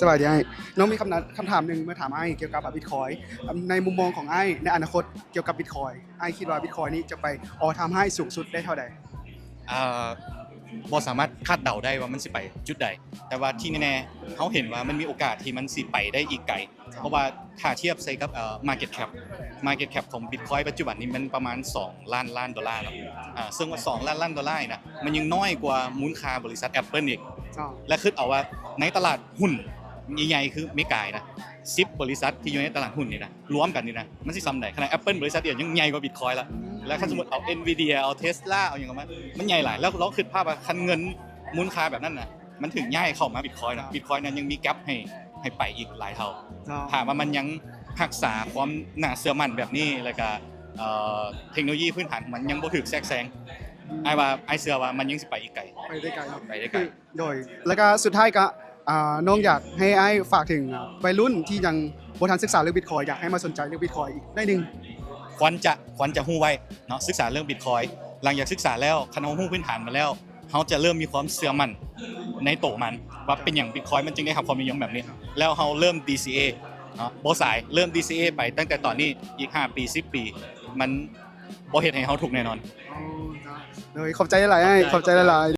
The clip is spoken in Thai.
สวัสดีไอ้น้องมีคำถามหนึ่งมาถามไอ้เกี่ยวกับบิตคอยในมุมมองของไอ้ในอนาคตเกี่ยวกับบิตคอยไอ้คิดว่าบิตคอยนี้จะไปทำให้สูงสุดได้เท่าใดอ่าบ่สามารถคาดเดาได้ว่ามันสิไปจุดใดแต่ว่าที่แน่ๆเขาเห็นว่ามันมีโอกาสที่มันสิไปได้อีกไกลเพราะว่าถ้าเทียบใส่กับmarket cap ของ Bitcoin ปัจจุบันนี้มันประมาณ2ล้านดอลลาร์เนาะซึ่งว่า2ล้านดอลลาร์นะมันยังน้อยกว่ามูลค่าบริษัท Apple อีกและคิดเอาว่าในตลาดหุ้นใหญ่ๆคือเมกานะ10บริษัทที่อยู่ในตลาดหุ้นนี่นะรวมกันนี่นะมันสิซ้ำได้ขนาด Apple บริษัทเดียวยังใหญ่กว่า Bitcoin ละแล้วถ้าสมมุติเอา Nvidia เอา Tesla เอาอย่างเงี้ยมันใหญ่หลายแล้วเราคิดภาพว่าคันเงินมูลค่าแบบนั้นน่ะมันถึงง่ายเข้ามา Bitcoin นะ Bitcoin นั้นยังมีแกปให้ไปอีกหลายเท่าถามว่ามันยังรักษาความน่าเชื่อมั่นแบบนี้แล้วก็เทคโนโลยีพื้นฐานมันยังบ่ถูกแทรกแซงไอ้เชื่อว่ามันยังสิไปอีกไกลไปได้ไกลครับ ไปได้ไกลโดยแล้วก็สุดท้ายก็น้องอยากให้ไอ้ฝากถึงวัยรุ่นที่ยังบ่ทันศึกษาเรื่องบิตคอยอยากให้มาสนใจเรื่องบิตคอยอีกได้นึงควรจะฮู้ไว้เนาะศึกษาเรื่อง Bitcoin หลังจากศึกษาแล้วคันเราฮู้พื้นฐานมาแล้วเขาจะเริ่มมีความเชื่อมั่นในโตมันว่าเป็นอย่าง Bitcoin มันจึงได้รับความนิยมแบบนี้แล้วเขาเริ่ม DCA เนาะบ่สายเริ่ม DCA ไปตั้งแต่ตอนนี้อีก5ปี10ปีมันบ่เฮ็ดให้เขาถูกแน่นอนโดยขอบใจหลายๆขอบใจหลายๆ